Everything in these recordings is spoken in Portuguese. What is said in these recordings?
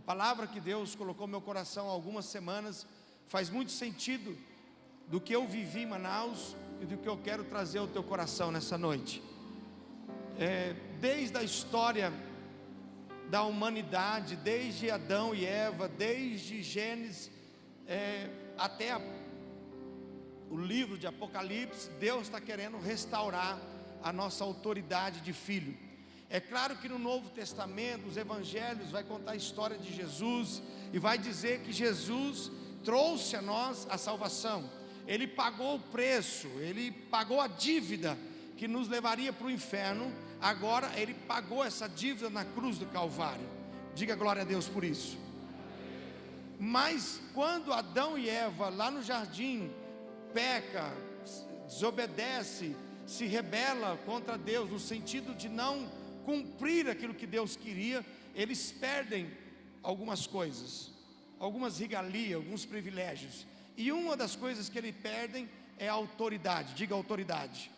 palavra que Deus colocou no meu coração há algumas semanas faz muito sentido do que eu vivi em Manaus e do que eu quero trazer ao teu coração nessa noite. Desde a história da humanidade, desde Adão e Eva, desde Gênesis até o livro de Apocalipse, Deus está querendo restaurar a nossa autoridade de filho. É claro que no Novo Testamento, os evangelhos vai contar a história de Jesus e vai dizer que Jesus trouxe a nós a salvação. Ele pagou o preço, Ele pagou a dívida que nos levaria para o inferno. Agora Ele pagou essa dívida na cruz do Calvário. Diga glória a Deus por isso. Mas quando Adão e Eva lá no jardim peca, desobedece, se rebela contra Deus, no sentido de não cumprir aquilo que Deus queria, eles perdem algumas coisas, algumas regalias, alguns privilégios. E uma das coisas que eles perdem é a autoridade. Diga autoridade.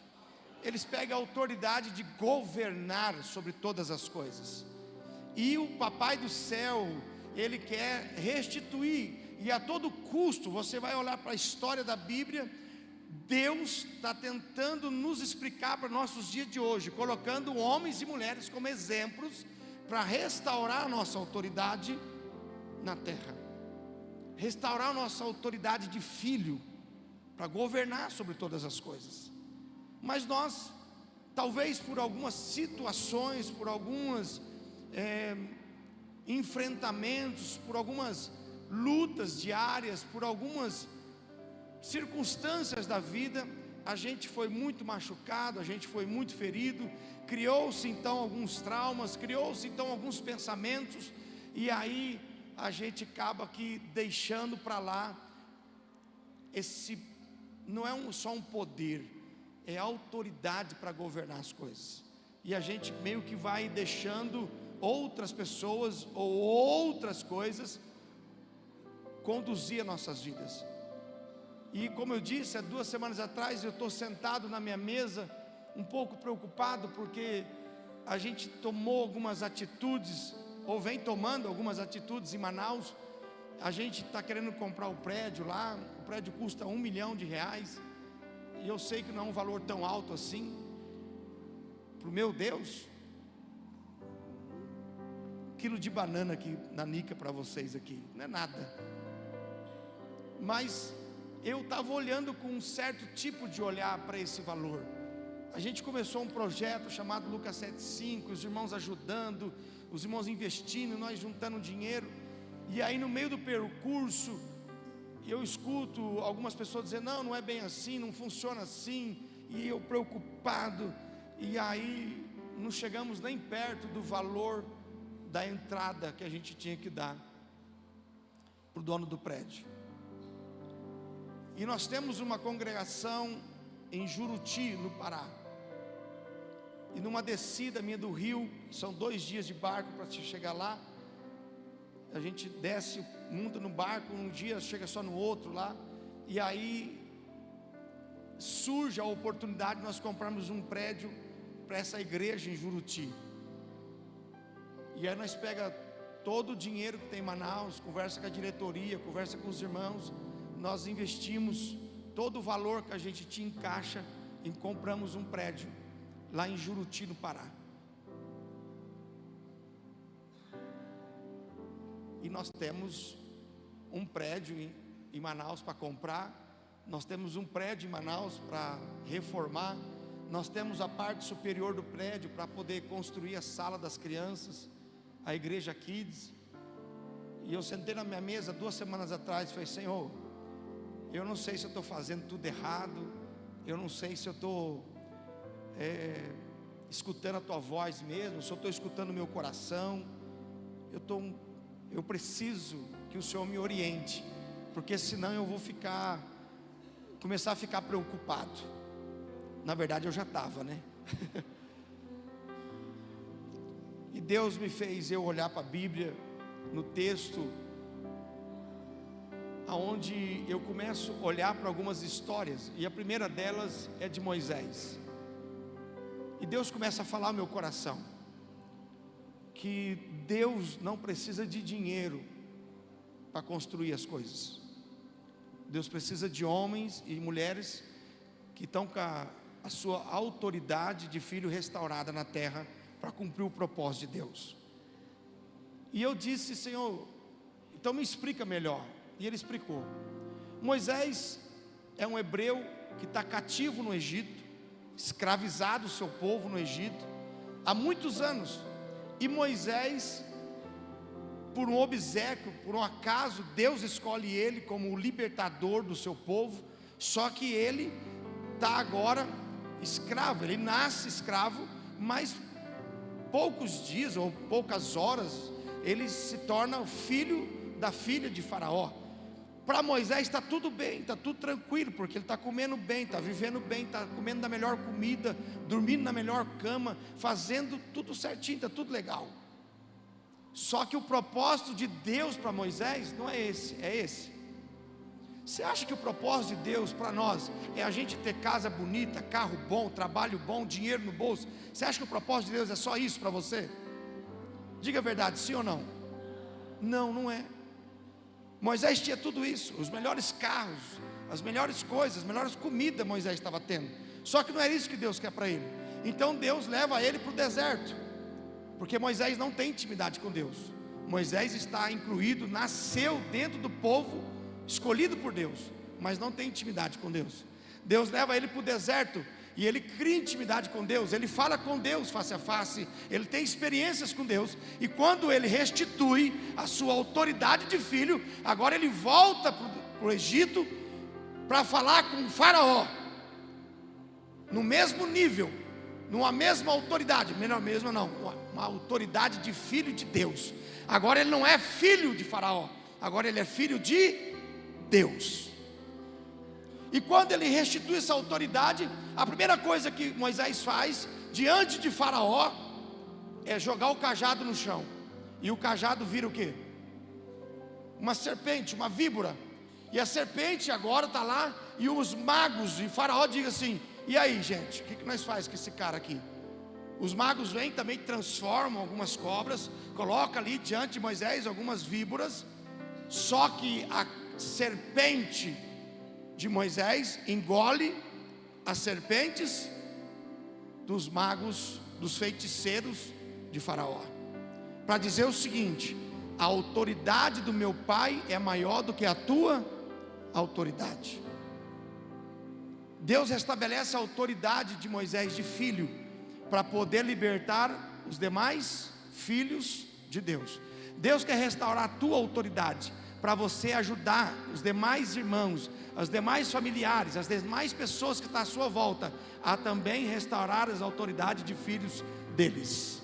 Eles pegam a autoridade de governar sobre todas as coisas. E o Papai do Céu, Ele quer restituir, e a todo custo. Você vai olhar para a história da Bíblia, Deus está tentando nos explicar para nossos dias de hoje, colocando homens e mulheres como exemplos para restaurar a nossa autoridade na terra, restaurar a nossa autoridade de filho, para governar sobre todas as coisas. Mas nós, talvez por algumas situações, por alguns enfrentamentos, por algumas lutas diárias, por algumas circunstâncias da vida, a gente foi muito machucado, a gente foi muito ferido, criou-se então alguns traumas, criou-se então alguns pensamentos, e aí a gente acaba aqui deixando para lá esse, não é só um poder, é autoridade para governar as coisas, e a gente meio que vai deixando outras pessoas ou outras coisas conduzir as nossas vidas. E como eu disse, há 2 semanas atrás, eu estou sentado na minha mesa, um pouco preocupado, porque a gente tomou algumas atitudes, ou vem tomando algumas atitudes em Manaus. A gente está querendo comprar o prédio lá, o prédio custa R$1 milhão, e eu sei que não é um valor tão alto assim, para o meu Deus. Quilo de banana aqui na Nica para vocês aqui, não é nada. Mas eu estava olhando com um certo tipo de olhar para esse valor. A gente começou um projeto chamado Lucas 75, os irmãos ajudando, os irmãos investindo, nós juntando dinheiro. E aí no meio do percurso, eu escuto algumas pessoas dizendo, não é bem assim, não funciona assim. E eu preocupado, e aí não chegamos nem perto do valor da entrada que a gente tinha que dar para o dono do prédio. E nós temos uma congregação em Juruti, no Pará. E numa descida minha do rio, são 2 dias de barco para chegar lá. A gente desce, monta no barco, um dia chega só no outro lá. E aí surge a oportunidade de nós comprarmos um prédio para essa igreja em Juruti. E aí nós pega todo o dinheiro que tem em Manaus, conversa com a diretoria, conversa com os irmãos. Nós investimos todo o valor que a gente tinha em caixa e compramos um prédio lá em Juruti, no Pará. E nós temos um prédio em Manaus para comprar, nós temos um prédio em Manaus para reformar, nós temos a parte superior do prédio para poder construir a sala das crianças, a igreja Kids. E eu sentei na minha mesa 2 semanas atrás e falei, Senhor, eu não sei se eu estou fazendo tudo errado, eu não sei se eu estou escutando a Tua voz mesmo, se eu estou escutando o meu coração. Eu preciso que o Senhor me oriente, porque senão eu vou começar a ficar preocupado. Na verdade eu já estava, né? E Deus me fez eu olhar para a Bíblia, no texto aonde eu começo a olhar para algumas histórias, e a primeira delas é de Moisés. E Deus começa a falar ao meu coração, que Deus não precisa de dinheiro para construir as coisas. Deus precisa de homens e mulheres que estão com a sua autoridade de filho restaurada na terra para cumprir o propósito de Deus. E eu disse: Senhor, então me explica melhor. E ele explicou. Moisés é um hebreu que está cativo no Egito, escravizado o seu povo no Egito há muitos anos. E Moisés, por um obséquio, por um acaso, Deus escolhe ele como o libertador do seu povo. Só que ele está agora escravo, ele nasce escravo, mas poucos dias ou poucas horas ele se torna o filho da filha de Faraó. Para Moisés está tudo bem, está tudo tranquilo, porque ele está comendo bem, está vivendo bem, está comendo da melhor comida, dormindo na melhor cama, fazendo tudo certinho, está tudo legal. Só que o propósito de Deus para Moisés não é esse, é esse. Você acha que o propósito de Deus para nós é a gente ter casa bonita, carro bom, trabalho bom, dinheiro no bolso? Você acha que o propósito de Deus é só isso para você? Diga a verdade, sim ou não? Não, não é. Moisés tinha tudo isso, os melhores carros, as melhores coisas, as melhores comidas Moisés estava tendo. Só que não era isso que Deus quer para ele. Então Deus leva ele para o deserto, porque Moisés não tem intimidade com Deus. Moisés está incluído, nasceu dentro do povo, escolhido por Deus, mas não tem intimidade com Deus. Deus leva ele para o deserto, e ele cria intimidade com Deus, ele fala com Deus face a face, ele tem experiências com Deus, e quando ele restitui a sua autoridade de filho, agora ele volta para o Egito, para falar com o Faraó, no mesmo nível, numa mesma autoridade, mesmo não, uma autoridade de filho de Deus. Agora ele não é filho de Faraó, agora ele é filho de Deus. E quando ele restitui essa autoridade, a primeira coisa que Moisés faz diante de Faraó é jogar o cajado no chão. E o cajado vira o quê? Uma serpente, uma víbora. E a serpente agora está lá, e os magos e Faraó dizem assim: e aí, gente, o que nós faz com esse cara aqui? Os magos vêm também, transformam algumas cobras, colocam ali diante de Moisés algumas víboras. Só que a serpente de Moisés engole as serpentes dos magos, dos feiticeiros de Faraó, para dizer o seguinte: a autoridade do meu pai é maior do que a tua autoridade. Deus restabelece a autoridade de Moisés de filho, para poder libertar os demais filhos de Deus. Deus quer restaurar a tua autoridade, para você ajudar os demais irmãos, os demais familiares, as demais pessoas que estão à sua volta, a também restaurar as autoridades de filhos deles.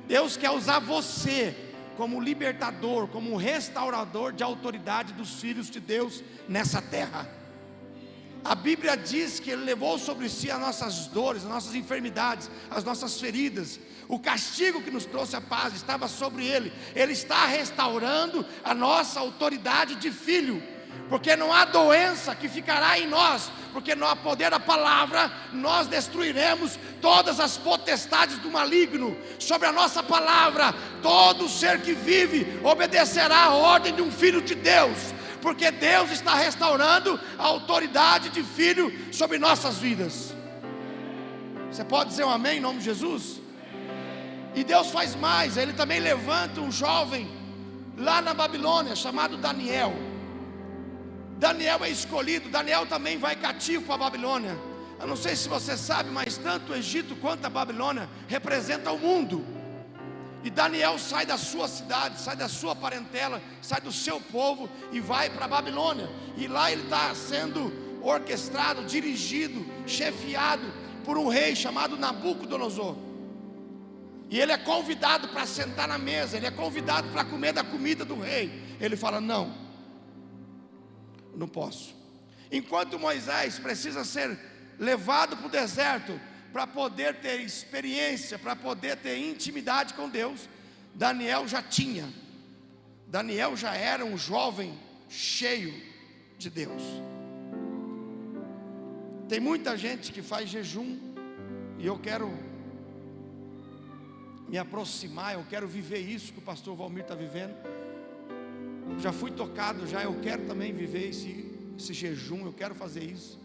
Deus quer usar você como libertador, como restaurador de autoridade dos filhos de Deus nessa terra. A Bíblia diz que Ele levou sobre si as nossas dores, as nossas enfermidades, as nossas feridas. O castigo que nos trouxe a paz estava sobre Ele. Ele está restaurando a nossa autoridade de filho, porque não há doença que ficará em nós, porque no poder da palavra nós destruiremos todas as potestades do maligno. Sobre a nossa palavra, todo ser que vive obedecerá a ordem de um filho de Deus, porque Deus está restaurando a autoridade de filho sobre nossas vidas. Você pode dizer um amém em nome de Jesus? E Deus faz mais, Ele também levanta um jovem lá na Babilônia, chamado Daniel. Daniel é escolhido. Daniel também vai cativo para a Babilônia. Eu não sei se você sabe, mas tanto o Egito quanto a Babilônia representam o mundo. E Daniel sai da sua cidade, sai da sua parentela, sai do seu povo e vai para a Babilônia. E lá ele está sendo orquestrado, dirigido, chefiado por um rei chamado Nabucodonosor. E ele é convidado para sentar na mesa, ele é convidado para comer da comida do rei. Ele fala: não, não posso. Enquanto Moisés precisa ser levado para o deserto para poder ter experiência, para poder ter intimidade com Deus, Daniel já tinha. Daniel já era um jovem cheio de Deus. Tem muita gente que faz jejum, e eu quero me aproximar, eu quero viver isso que o pastor Valmir está vivendo. Já fui tocado, já, eu quero também viver esse jejum, eu quero fazer isso.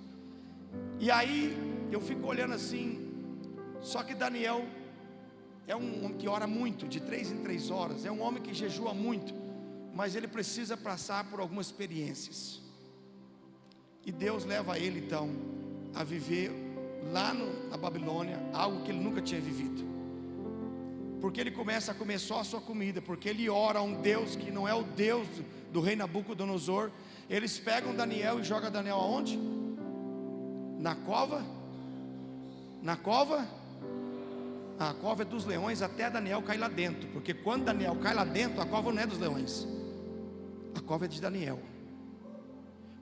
E aí eu fico olhando assim. Só que Daniel é um homem que ora muito, de 3 em 3 horas, é um homem que jejua muito, mas ele precisa passar por algumas experiências, e Deus leva ele então a viver lá na Babilônia algo que ele nunca tinha vivido, porque ele começa a comer só a sua comida, porque ele ora a um Deus que não é o Deus do rei Nabucodonosor. Eles pegam Daniel e jogam Daniel aonde? Na cova? Na cova? A cova é dos leões até Daniel cair lá dentro, porque quando Daniel cai lá dentro, a cova não é dos leões, a cova é de Daniel.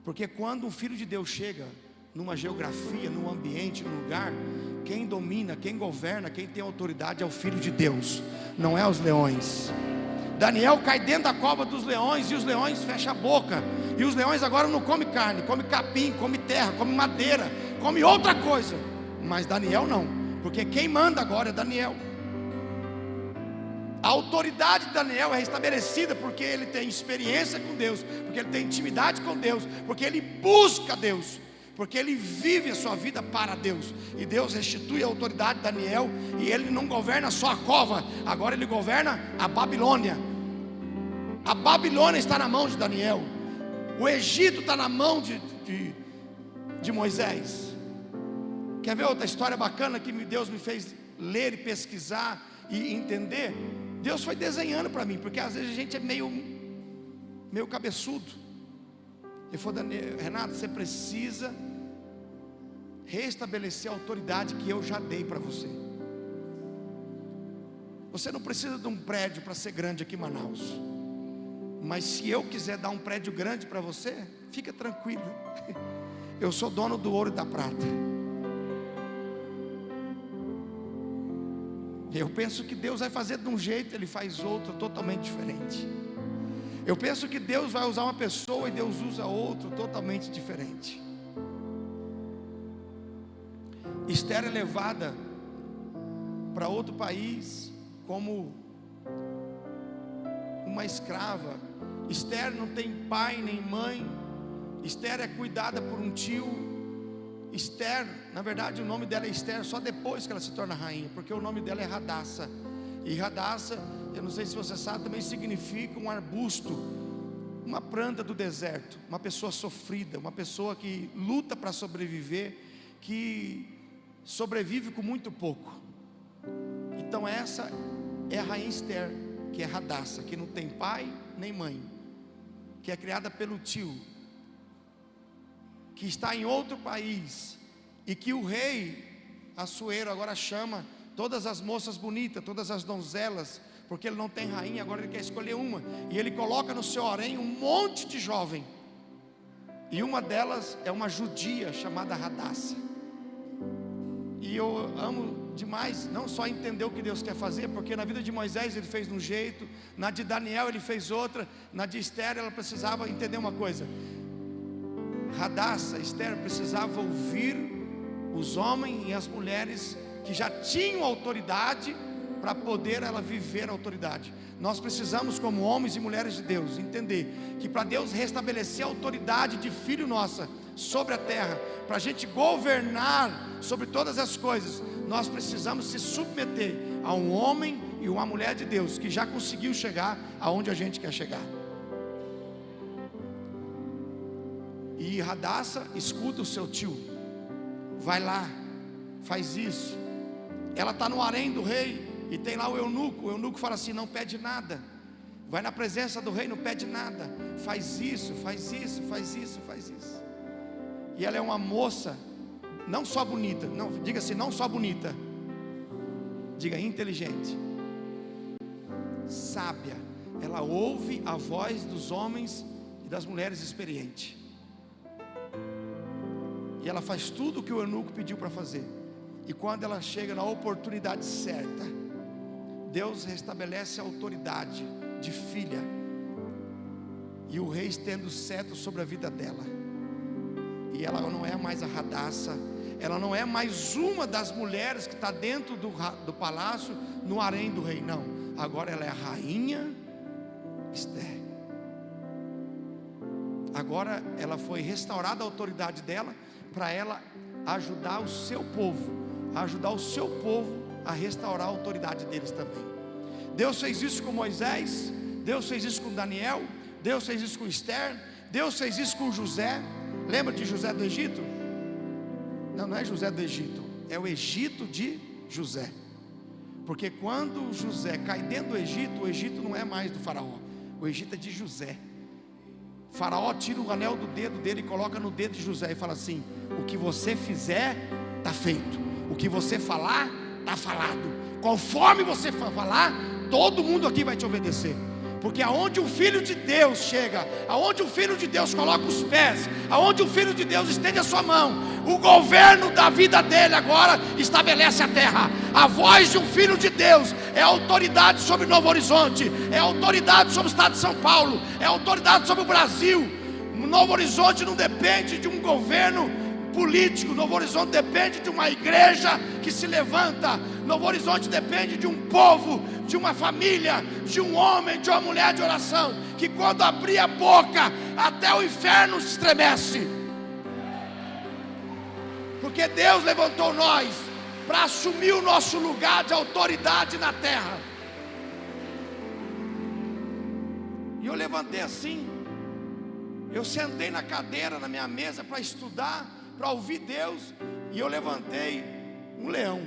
Porque quando um filho de Deus chega numa geografia, num ambiente, num lugar, quem domina, quem governa, quem tem autoridade é o filho de Deus, não é os leões. Daniel cai dentro da cova dos leões, e os leões fecham a boca, e os leões agora não comem carne, comem capim, comem terra, comem madeira, comem outra coisa, mas Daniel não, porque quem manda agora é Daniel. A autoridade de Daniel é estabelecida porque ele tem experiência com Deus, porque ele tem intimidade com Deus, porque ele busca Deus, porque ele vive a sua vida para Deus. E Deus restitui a autoridade de Daniel, e ele não governa só a cova, agora ele governa a Babilônia. A Babilônia está na mão de Daniel, o Egito está na mão de Moisés. Quer ver outra história bacana que Deus me fez ler e pesquisar e entender? Deus foi desenhando para mim, porque às vezes a gente é meio cabeçudo. Ele falou: Renato, você precisa restabelecer a autoridade que eu já dei para você. Você não precisa de um prédio para ser grande aqui em Manaus, mas se eu quiser dar um prédio grande para você, fica tranquilo, eu sou dono do ouro e da prata. Eu penso que Deus vai fazer de um jeito, Ele faz outro totalmente diferente. Eu penso que Deus vai usar uma pessoa e Deus usa outro totalmente diferente. Esther é levada para outro país como uma escrava. Esther não tem pai nem mãe. Esther é cuidada por um tio. Esther, na verdade o nome dela é Esther só depois que ela se torna rainha, porque o nome dela é Radassa. E Radassa, eu não sei se você sabe, também significa um arbusto, uma planta do deserto, uma pessoa sofrida, uma pessoa que luta para sobreviver, que sobrevive com muito pouco. Então essa é a rainha Esther, que é Radassa, que não tem pai nem mãe, que é criada pelo tio, que está em outro país, e que o rei Assuero agora chama todas as moças bonitas, todas as donzelas, porque ele não tem rainha, agora ele quer escolher uma, e ele coloca no seu harém um monte de jovem, e uma delas é uma judia chamada Radassa. E eu amo demais, não só entender o que Deus quer fazer, porque na vida de Moisés ele fez de um jeito, na de Daniel ele fez outra, na de Esther ela precisava entender uma coisa. Radassa, Esther precisava ouvir os homens e as mulheres que já tinham autoridade, para poder ela viver a autoridade. Nós precisamos, como homens e mulheres de Deus, entender que para Deus restabelecer a autoridade de filho nossa sobre a terra, para a gente governar sobre todas as coisas, nós precisamos se submeter a um homem e uma mulher de Deus que já conseguiu chegar aonde a gente quer chegar. E Radassa escuta o seu tio, vai lá, faz isso. Ela está no harém do rei, e tem lá o eunuco fala assim: não pede nada, vai na presença do rei, não pede nada, faz isso, faz isso, faz isso, faz isso. E ela é uma moça, não só bonita, não, diga assim, não só bonita, diga inteligente, sábia. Ela ouve a voz dos homens e das mulheres experientes, e ela faz tudo o que o eunuco pediu para fazer. E quando ela chega na oportunidade certa, Deus restabelece a autoridade de filha, e o rei estende o cetro sobre a vida dela, e ela não é mais a Radassa, ela não é mais uma das mulheres que está dentro do palácio, no harém do rei, não. Agora ela é a rainha Esther. Agora ela foi restaurada a autoridade dela, para ela ajudar o seu povo, a restaurar a autoridade deles também. Deus fez isso com Moisés, Deus fez isso com Daniel, Deus fez isso com Esther, Deus fez isso com José. Lembra de José do Egito? Não é José do Egito, é o Egito de José. Porque quando José cai dentro do Egito, o Egito não é mais do faraó, o Egito é de José. O faraó tira o anel do dedo dele e coloca no dedo de José e fala assim: o que você fizer, está feito. O que você falar, está falado. Conforme você falar, todo mundo aqui vai te obedecer. Porque aonde o Filho de Deus chega, aonde o Filho de Deus coloca os pés, aonde o Filho de Deus estende a sua mão, o governo da vida dele agora estabelece a terra. A voz de um Filho de Deus é autoridade sobre Novo Horizonte, é autoridade sobre o estado de São Paulo, é autoridade sobre o Brasil. Novo Horizonte não depende de um governo político, Novo Horizonte depende de uma igreja que se levanta. Novo Horizonte depende de um povo, de uma família, de um homem, de uma mulher de oração, que quando abrir a boca, até o inferno se estremece. Porque Deus levantou nós para assumir o nosso lugar de autoridade na terra. E eu levantei assim, eu sentei na cadeira, na minha mesa, para estudar, para ouvir Deus, e eu levantei um leão,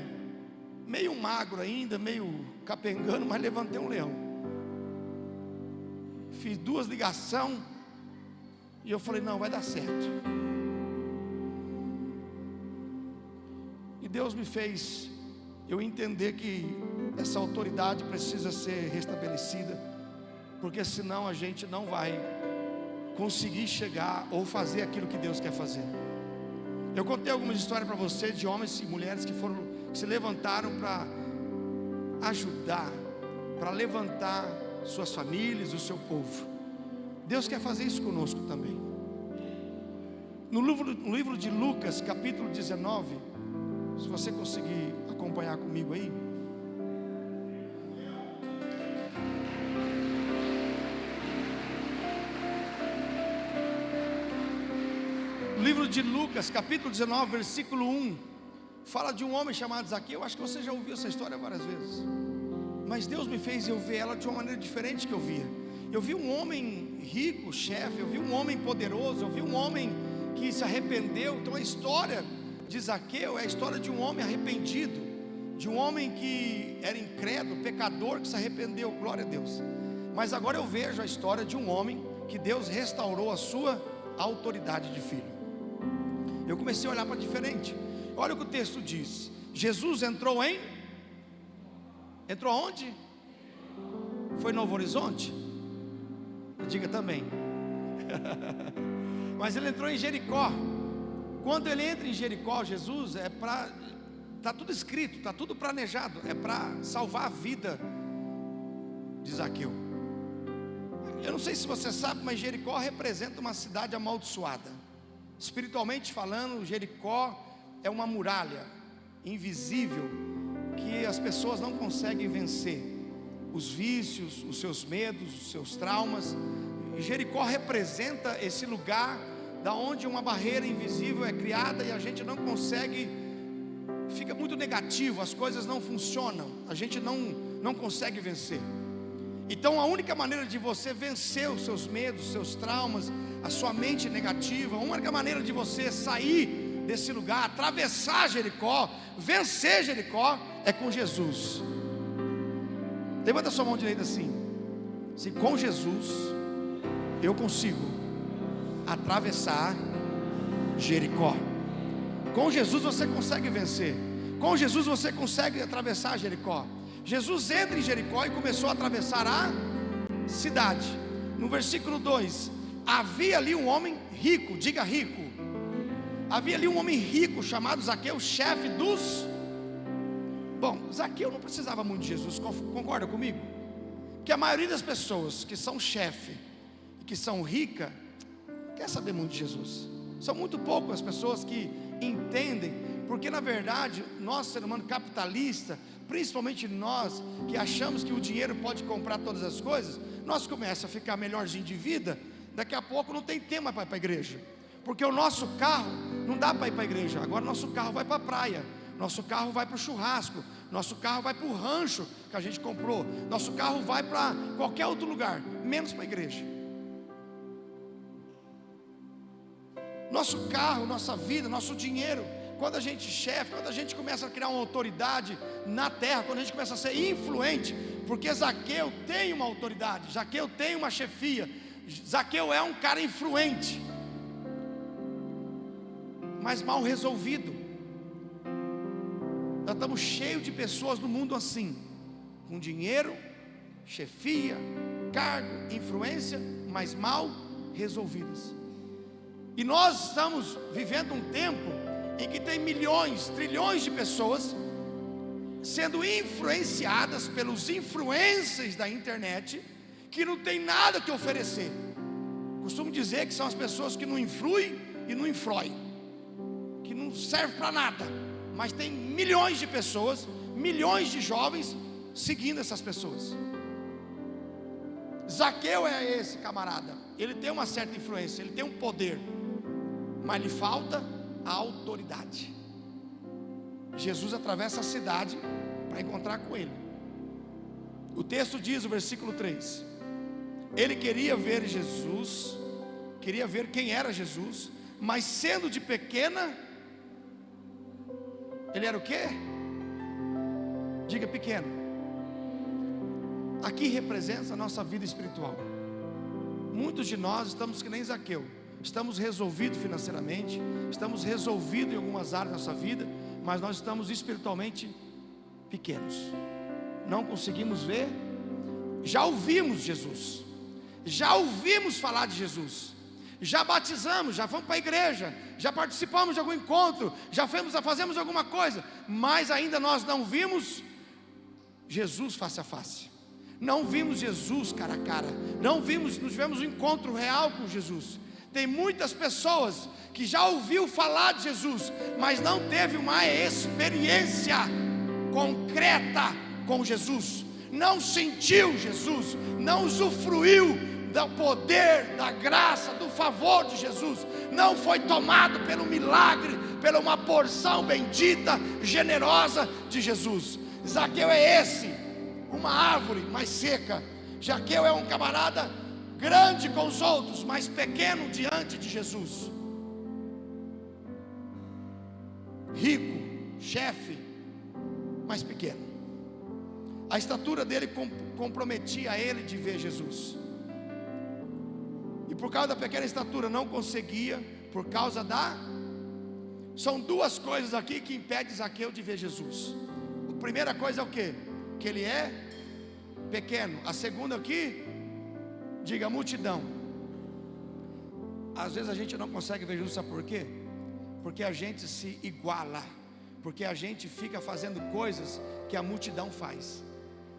meio magro ainda, meio capengando, mas levantei um leão. Fiz 2 ligações, e eu falei: não, vai dar certo. E Deus me fez eu entender que essa autoridade precisa ser restabelecida, porque senão a gente não vai conseguir chegar ou fazer aquilo que Deus quer fazer. Eu contei algumas histórias para você de homens e mulheres que se levantaram para ajudar, para levantar suas famílias, o seu povo. Deus quer fazer isso conosco também. No livro de Lucas, capítulo 19, se você conseguir acompanhar comigo aí. O livro de Lucas, capítulo 19, versículo 1, fala de um homem chamado Zaqueu. Eu acho que você já ouviu essa história várias vezes, mas Deus me fez eu ver ela de uma maneira diferente que eu via. Eu vi um homem rico, chefe, eu vi um homem poderoso, eu vi um homem que se arrependeu. Então a história de Zaqueu é a história de um homem arrependido, de um homem que era incrédulo, pecador, que se arrependeu, glória a Deus. Mas agora eu vejo a história de um homem que Deus restaurou a sua autoridade de filho. Eu comecei a olhar para diferente. Olha o que o texto diz: Jesus entrou onde? Foi Novo Horizonte? Diga também. Mas ele entrou em Jericó. Quando ele entra em Jericó, Jesus está tudo escrito, está tudo planejado, é para salvar a vida de Zaqueu. Eu não sei se você sabe, mas Jericó representa uma cidade amaldiçoada. Espiritualmente falando, Jericó é uma muralha invisível que as pessoas não conseguem vencer. Os vícios, os seus medos, os seus traumas. E Jericó representa esse lugar da onde uma barreira invisível é criada e a gente não consegue, fica muito negativo, as coisas não funcionam, a gente não consegue vencer. Então a única maneira de você vencer os seus medos, os seus traumas, a sua mente negativa, a única maneira de você sair desse lugar, atravessar Jericó, vencer Jericó, é com Jesus. Levanta a sua mão direita assim. Se com Jesus eu consigo atravessar Jericó. Com Jesus você consegue vencer. Com Jesus você consegue atravessar Jericó. Jesus entra em Jericó e começou a atravessar a cidade. No versículo 2, havia ali um homem rico, diga rico. Havia ali um homem rico chamado Zaqueu, chefe dos... Bom, Zaqueu não precisava muito de Jesus, concorda comigo? Que a maioria das pessoas que são chefe e que são ricas, não quer saber muito de Jesus. São muito poucas as pessoas que entendem, Porque na verdade, nós, ser humano capitalista, principalmente nós que achamos que o dinheiro pode comprar todas as coisas, nós começamos a ficar melhorzinho de vida, daqui a pouco não tem tempo mais para ir para a igreja, porque o nosso carro não dá para ir para a igreja, agora nosso carro vai para a praia, nosso carro vai para o churrasco, nosso carro vai para o rancho que a gente comprou, nosso carro vai para qualquer outro lugar, menos para a igreja. Nosso carro, nossa vida, nosso dinheiro, quando a gente chefe, quando a gente começa a criar uma autoridade na terra, quando a gente começa a ser influente, porque Zaqueu tem uma autoridade, Zaqueu tem uma chefia, Zaqueu é um cara influente, mas mal resolvido. Nós estamos cheios de pessoas no mundo assim, com dinheiro, chefia, cargo, influência, mas mal resolvidas. E nós estamos vivendo um tempo em que tem milhões, trilhões de pessoas sendo influenciadas pelos influencers da internet, que não tem nada que oferecer. Costumo dizer que são as pessoas que não influem e não influem, que não servem para nada, mas tem milhões de pessoas, milhões de jovens seguindo essas pessoas. Zaqueu é esse camarada, ele tem uma certa influência, ele tem um poder, mas lhe falta a autoridade. Jesus atravessa a cidade para encontrar com ele. O texto diz, o versículo 3, ele queria ver Jesus, queria ver quem era Jesus, mas sendo de pequena, ele era o quê? Diga pequeno. Aqui representa a nossa vida espiritual. Muitos de nós estamos que nem Zaqueu, estamos resolvidos financeiramente, estamos resolvidos em algumas áreas da nossa vida, mas nós estamos espiritualmente pequenos, não conseguimos ver. Já ouvimos Jesus, já ouvimos falar de Jesus, já batizamos, já fomos para a igreja, já participamos de algum encontro, já fazemos alguma coisa, mas ainda nós não vimos Jesus face a face, não vimos Jesus cara a cara, não tivemos um encontro real com Jesus. Tem muitas pessoas que já ouviu falar de Jesus, mas não teve uma experiência concreta com Jesus, não sentiu Jesus, não usufruiu do poder, da graça, do favor de Jesus, não foi tomado pelo milagre, pela uma porção bendita, generosa de Jesus. Zaqueu é esse, uma árvore mais seca. Zaqueu é um camarada grande com os outros, mas pequeno diante de Jesus. Rico, chefe, mas pequeno. A estatura dele comprometia ele de ver Jesus. E por causa da pequena estatura não conseguia, por causa da... São duas coisas aqui que impedem Zaqueu de ver Jesus. A primeira coisa é o quê? Que ele é pequeno. A segunda aqui, diga multidão. Às vezes a gente não consegue ver Jesus, sabe por quê? Porque a gente se iguala, porque a gente fica fazendo coisas que a multidão faz.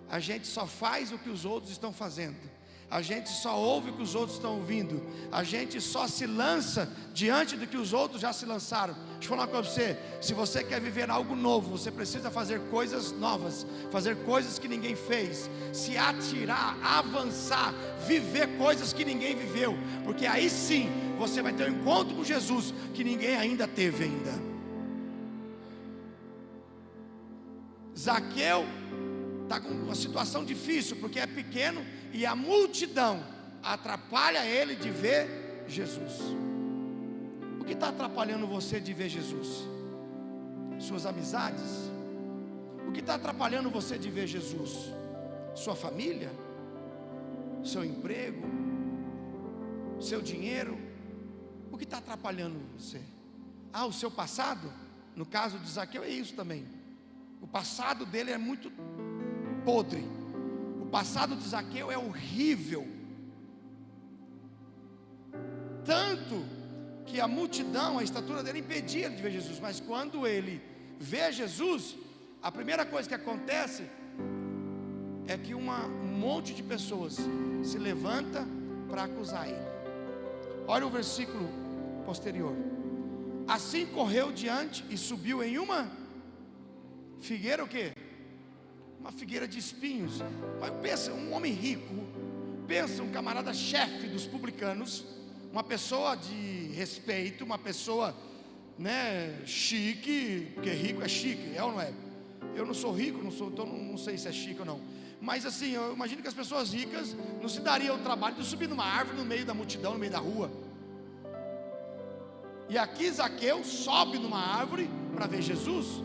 A gente só faz o que os outros estão fazendo, a gente só ouve o que os outros estão ouvindo, a gente só se lança diante do que os outros já se lançaram. Deixa eu falar uma coisa para você: se você quer viver algo novo, você precisa fazer coisas novas, fazer coisas que ninguém fez, se atirar, avançar, viver coisas que ninguém viveu, porque aí sim você vai ter um encontro com Jesus que ninguém ainda teve ainda. Zaqueu está com uma situação difícil, porque é pequeno e a multidão atrapalha ele de ver Jesus. O que está atrapalhando você de ver Jesus? Suas amizades? O que está atrapalhando você de ver Jesus? Sua família? Seu emprego? Seu dinheiro? O que está atrapalhando você? O seu passado? No caso de Zaqueu é isso também. O passado dele é muito podre. O passado de Zaqueu é horrível, tanto que a multidão, a estatura dele impedia ele de ver Jesus. Mas quando ele vê Jesus, a primeira coisa que acontece é que um monte de pessoas se levanta para acusar ele. Olha o versículo posterior. Assim correu diante e subiu em uma figueira, o quê? Uma figueira de espinhos. Mas pensa, um homem rico, pensa um camarada chefe dos publicanos, uma pessoa de respeito, uma pessoa, né, chique, porque rico é chique, é ou não é? Eu não sou rico, então não sei se é chique ou não. Mas assim, eu imagino que as pessoas ricas não se dariam o trabalho de subir numa árvore no meio da multidão, no meio da rua. E aqui Zaqueu sobe numa árvore para ver Jesus.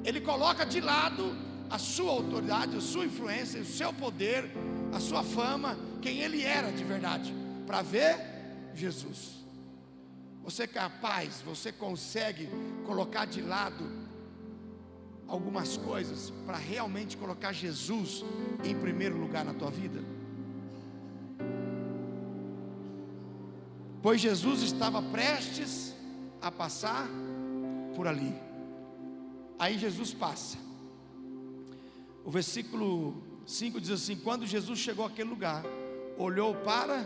Ele coloca de lado a sua autoridade, a sua influência, o seu poder, a sua fama, quem ele era de verdade, para ver Jesus. Você é capaz, você consegue colocar de lado algumas coisas para realmente colocar Jesus em primeiro lugar na tua vida? Pois Jesus estava prestes a passar por ali. Aí Jesus passa. O versículo 5 diz assim: quando Jesus chegou àquele lugar, olhou para,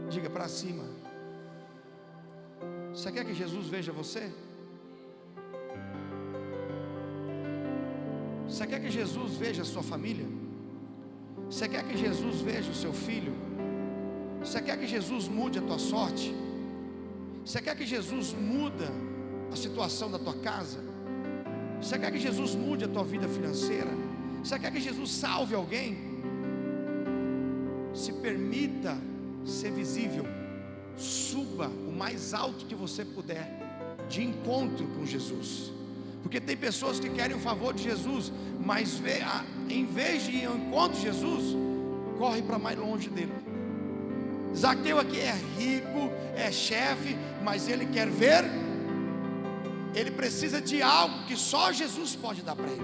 diga, para cima. Você quer que Jesus veja você? Você quer que Jesus veja a sua família? Você quer que Jesus veja o seu filho? Você quer que Jesus mude a tua sorte? Você quer que Jesus mude a situação da tua casa? Você quer que Jesus mude a tua vida financeira? Você quer que Jesus salve alguém? Se permita ser visível. Suba o mais alto que você puder, de encontro com Jesus. Porque tem pessoas que querem o favor de Jesus, mas em vez de ir ao encontro de Jesus, corre para mais longe dele. Zaqueu aqui é rico, é chefe, mas ele quer ver, ele precisa de algo que só Jesus pode dar para ele.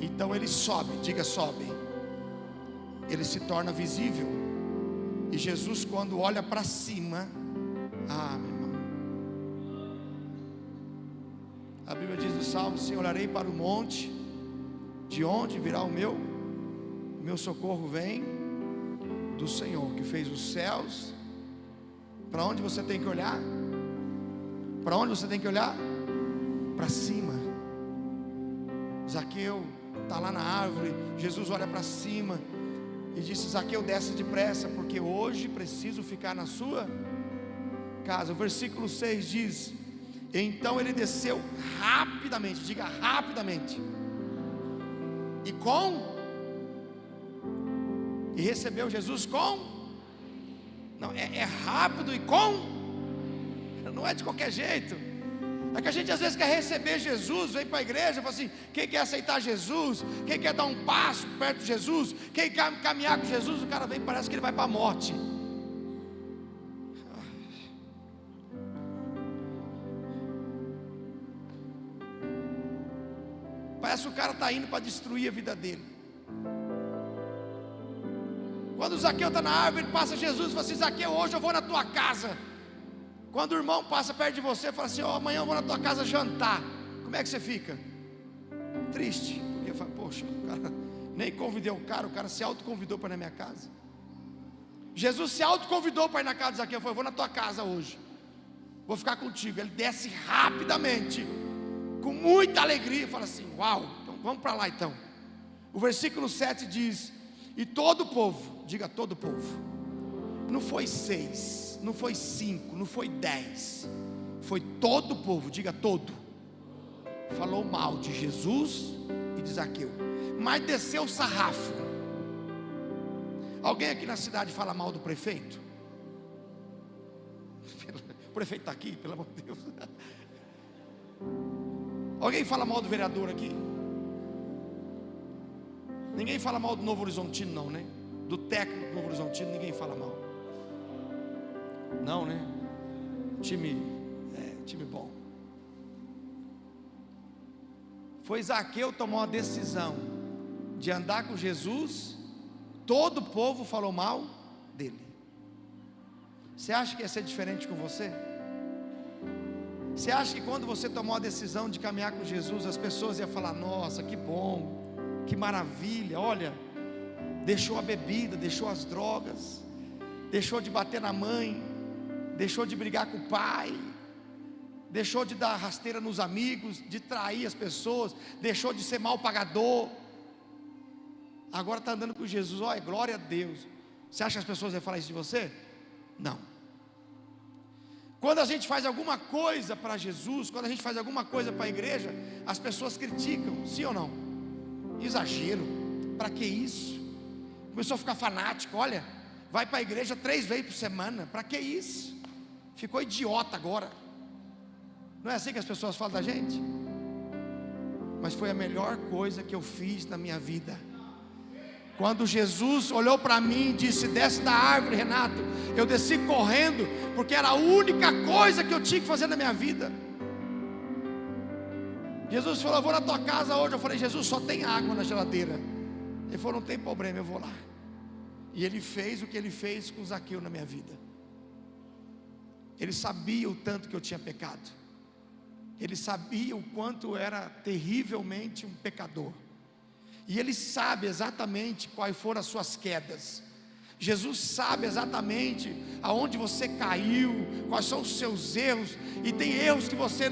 Então ele sobe, diga sobe. Ele se torna visível. E Jesus, quando olha para cima, meu irmão, a Bíblia diz no Salmo assim: olharei para o monte, de onde virá o meu socorro vem do Senhor, que fez os céus. Para onde você tem que olhar? Para onde você tem que olhar? Para cima. Zaqueu está lá na árvore, Jesus olha para cima e disse: Zaqueu, desce depressa, porque hoje preciso ficar na sua casa. O versículo 6 diz: então ele desceu rapidamente, diga rapidamente, e recebeu Jesus com, não, é rápido e não é de qualquer jeito. É que a gente às vezes quer receber Jesus, vem para a igreja, fala assim: quem quer aceitar Jesus, quem quer dar um passo perto de Jesus, quem quer caminhar com Jesus, o cara vem, parece que ele vai para a morte. Parece que o cara está indo para destruir a vida dele. Quando o Zaqueu está na árvore, ele passa Jesus e fala assim: Zaqueu, hoje eu vou na tua casa. Quando o irmão passa perto de você, fala assim: amanhã eu vou na tua casa jantar. Como é que você fica? Triste, porque fala: poxa, o cara, nem convidei o cara se autoconvidou para ir na minha casa. Jesus se autoconvidou para ir na casa de Zaqueu. Falou: eu vou na tua casa hoje, vou ficar contigo. Ele desce rapidamente, com muita alegria, e fala assim: uau, então vamos para lá então. O versículo 7 diz: e todo o povo, diga todo o povo, não foi 6, não foi 5, não foi 10, foi todo o povo, diga todo, falou mal de Jesus e de Zaqueu, mas desceu o sarrafo. Alguém aqui na cidade fala mal do prefeito? O prefeito está aqui, pelo amor de Deus. Alguém fala mal do vereador aqui? Ninguém fala mal do Novo Horizontino não, né? Do técnico do Novo Horizontino ninguém fala mal. Não, né? Time bom. Foi Zaqueu tomou a decisão de andar com Jesus. Todo o povo falou mal dele. Você acha que ia ser diferente com você? Você acha que quando você tomou a decisão de caminhar com Jesus, as pessoas iam falar: nossa, que bom, que maravilha, olha, deixou a bebida, deixou as drogas, deixou de bater na mãe, deixou de brigar com o pai, deixou de dar rasteira nos amigos, de trair as pessoas, deixou de ser mal pagador. Agora está andando com Jesus. Olha, glória a Deus. Você acha que as pessoas vão falar isso de você? Não. Quando a gente faz alguma coisa para Jesus, quando a gente faz alguma coisa para a igreja, as pessoas criticam, sim ou não? Exagero, para que isso? Começou a ficar fanático. Olha, vai para a igreja 3 vezes por semana, para que isso? Ficou idiota agora. Não é assim que as pessoas falam da gente? Mas foi a melhor coisa que eu fiz na minha vida. Quando Jesus olhou para mim e disse: desce da árvore, Renato, eu desci correndo, porque era a única coisa que eu tinha que fazer na minha vida. Jesus falou: eu vou na tua casa hoje. Eu falei: Jesus, só tem água na geladeira. Ele falou: não tem problema, eu vou lá. E ele fez o que ele fez com Zaqueu na minha vida. Ele sabia o tanto que eu tinha pecado. Ele sabia o quanto eu era terrivelmente um pecador. E Ele sabe exatamente quais foram as suas quedas. Jesus sabe exatamente aonde você caiu, quais são os seus erros. E tem erros que você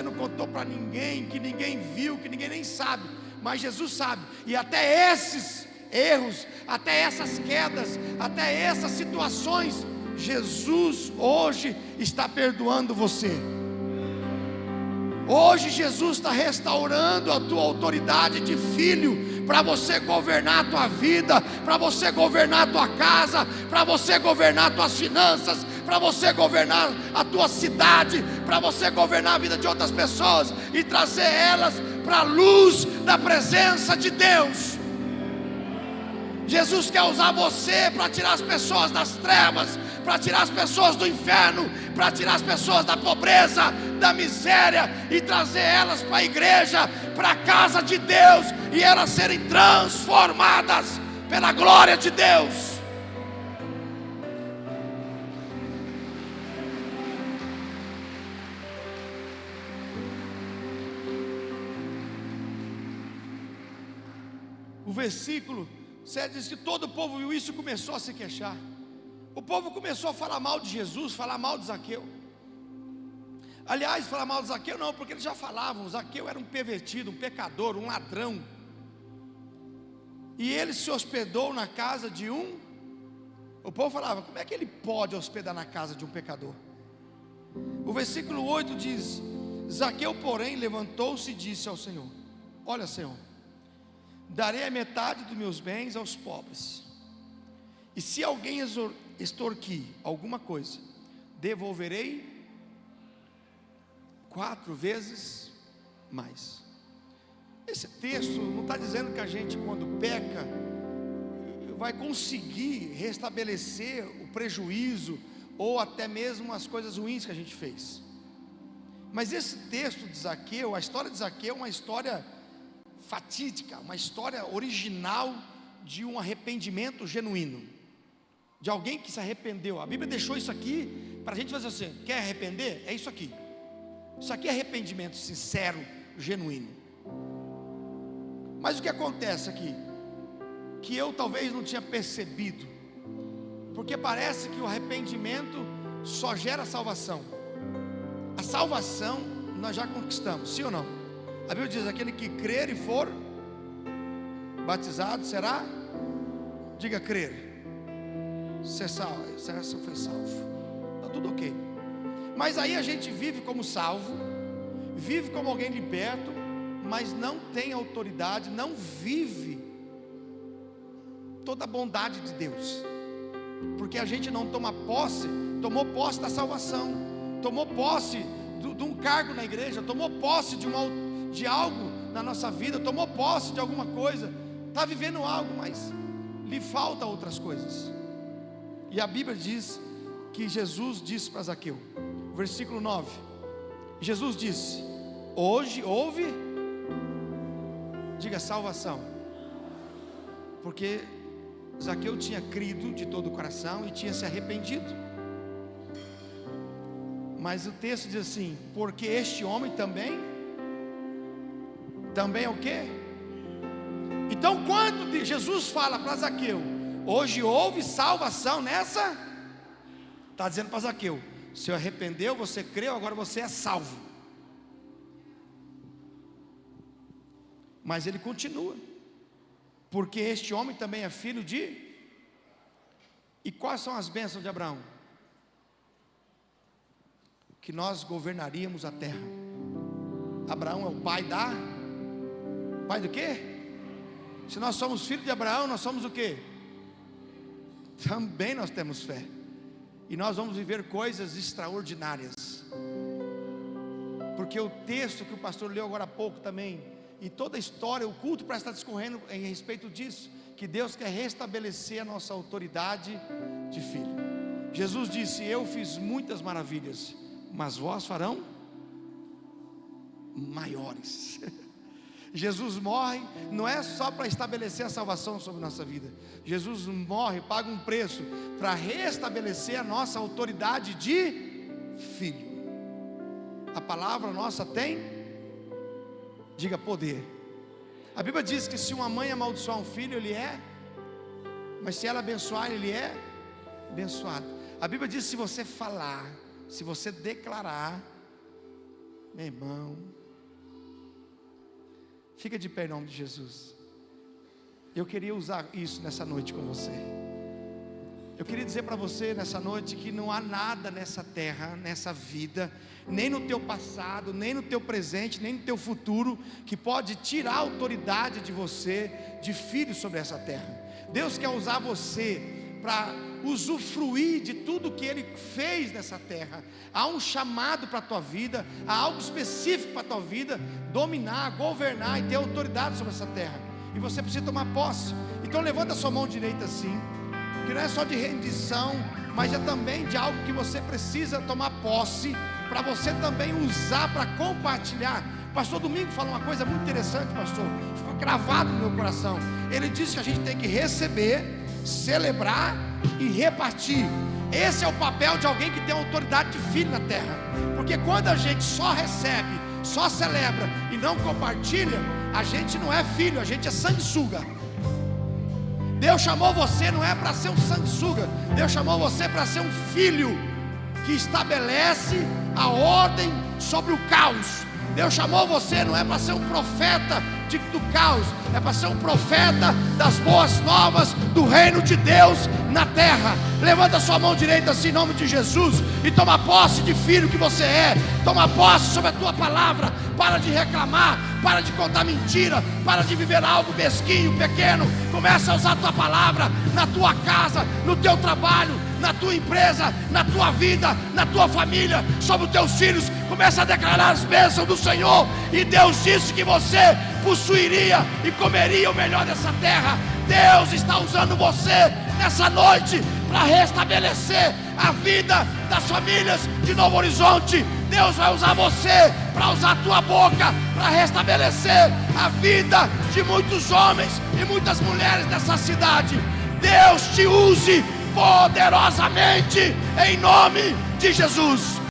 não contou para ninguém, que ninguém viu, que ninguém nem sabe. Mas Jesus sabe. E até esses erros, até essas quedas, até essas situações, Jesus hoje está perdoando você. Hoje Jesus está restaurando a tua autoridade de filho, para você governar a tua vida, para você governar a tua casa, para você governar as tuas finanças, para você governar a tua cidade, para você governar a vida de outras pessoas e trazer elas para a luz da presença de Deus. Jesus quer usar você para tirar as pessoas das trevas, para tirar as pessoas do inferno, para tirar as pessoas da pobreza, da miséria, e trazer elas para a igreja, para a casa de Deus, e elas serem transformadas pela glória de Deus. O versículo 7 diz que todo o povo viu isso e começou a se queixar. O povo começou a falar mal de Jesus, falar mal de Zaqueu. Aliás, falar mal de Zaqueu não, porque eles já falavam. Zaqueu era um pervertido, um pecador, um ladrão. E ele se hospedou na casa de um. O povo falava: como é que ele pode hospedar na casa de um pecador? O versículo 8 diz: Zaqueu, porém, levantou-se e disse ao Senhor: olha, Senhor, darei a metade dos meus bens aos pobres, e se alguém extorquir alguma coisa, devolverei 4 vezes mais. Esse texto não está dizendo que a gente, quando peca, vai conseguir restabelecer o prejuízo, ou até mesmo as coisas ruins que a gente fez. Mas esse texto de Zaqueu, a história de Zaqueu é uma história fatídica, uma história original de um arrependimento genuíno, de alguém que se arrependeu. A Bíblia deixou isso aqui para a gente fazer assim: quer arrepender? É isso aqui. Isso aqui é arrependimento sincero, genuíno. Mas o que acontece aqui, que eu talvez não tinha percebido, porque parece que o arrependimento só gera salvação. A salvação nós já conquistamos, sim ou não? A Bíblia diz: aquele que crer e for batizado será, diga crer, ser salvo, será foi salvo. Está tudo ok. Mas aí a gente vive como salvo, vive como alguém liberto, mas não tem autoridade, não vive toda a bondade de Deus, porque a gente não tomou posse da salvação, tomou posse de um cargo na igreja, tomou posse de algo na nossa vida, tomou posse de alguma coisa, está vivendo algo, mas lhe falta outras coisas. E a Bíblia diz que Jesus disse para Zaqueu, versículo 9, Jesus disse: hoje houve, diga, salvação, porque Zaqueu tinha crido de todo o coração e tinha se arrependido. Mas o texto diz assim: porque este homem também é o quê? Então, quando Jesus fala para Zaqueu: hoje houve salvação nessa, Está dizendo para Zaqueu: se arrependeu, você creu, agora você é salvo. Mas ele continua, porque este homem também é filho de... E quais são as bênçãos de Abraão? Que nós governaríamos a terra. Abraão é o pai da... Pai do quê? Se nós somos filhos de Abraão, nós somos o quê? Também nós temos fé. E nós vamos viver coisas extraordinárias. Porque o texto que o pastor leu agora há pouco também, e toda a história, o culto parece estar discorrendo em respeito disso, que Deus quer restabelecer a nossa autoridade de filho. Jesus disse: eu fiz muitas maravilhas, mas vós farão maiores. Jesus morre, não é só para estabelecer a salvação sobre nossa vida. Jesus morre, paga um preço para restabelecer a nossa autoridade de filho. A palavra nossa tem, diga, poder. A Bíblia diz que se uma mãe amaldiçoar um filho, ele é, mas se ela abençoar, ele é abençoado. A Bíblia diz que se você falar, se você declarar, meu irmão, fica de pé em nome de Jesus. Eu queria usar isso nessa noite com você. Eu queria dizer para você nessa noite que não há nada nessa terra, nessa vida, nem no teu passado, nem no teu presente, nem no teu futuro, que pode tirar a autoridade de você, de filho sobre essa terra. Deus quer usar você para usufruir de tudo que Ele fez nessa terra. Há um chamado para a tua vida, há algo específico para a tua vida, dominar, governar e ter autoridade sobre essa terra. E você precisa tomar posse. Então levanta a sua mão direita assim, que não é só de rendição, mas é também de algo que você precisa tomar posse, para você também usar para compartilhar. Pastor Domingo falou uma coisa muito interessante, pastor, ficou gravado no meu coração. Ele disse que a gente tem que receber, celebrar e repartir. Esse é o papel de alguém que tem autoridade de filho na terra. Porque quando a gente só recebe, só celebra e não compartilha, a gente não é filho, a gente é sanguessuga. Deus chamou você não é para ser um sanguessuga, Deus chamou você para ser um filho que estabelece a ordem sobre o caos. Deus chamou você não é para ser um profeta do caos, é para ser um profeta das boas novas do reino de Deus na terra. Levanta sua mão direita assim em nome de Jesus e toma posse de filho que você é. Toma posse sobre a tua palavra. Para de reclamar, para de contar mentira, para de viver algo mesquinho, pequeno. Começa a usar a tua palavra na tua casa, no teu trabalho, na tua empresa, na tua vida, na tua família, sobre os teus filhos. Começa a declarar as bênçãos do Senhor. E Deus disse que você possuiria e comeria o melhor dessa terra. Deus está usando você nessa noite para restabelecer a vida das famílias de Novo Horizonte. Deus vai usar você para usar a tua boca para restabelecer a vida de muitos homens e muitas mulheres dessa cidade. Deus te use poderosamente em nome de Jesus.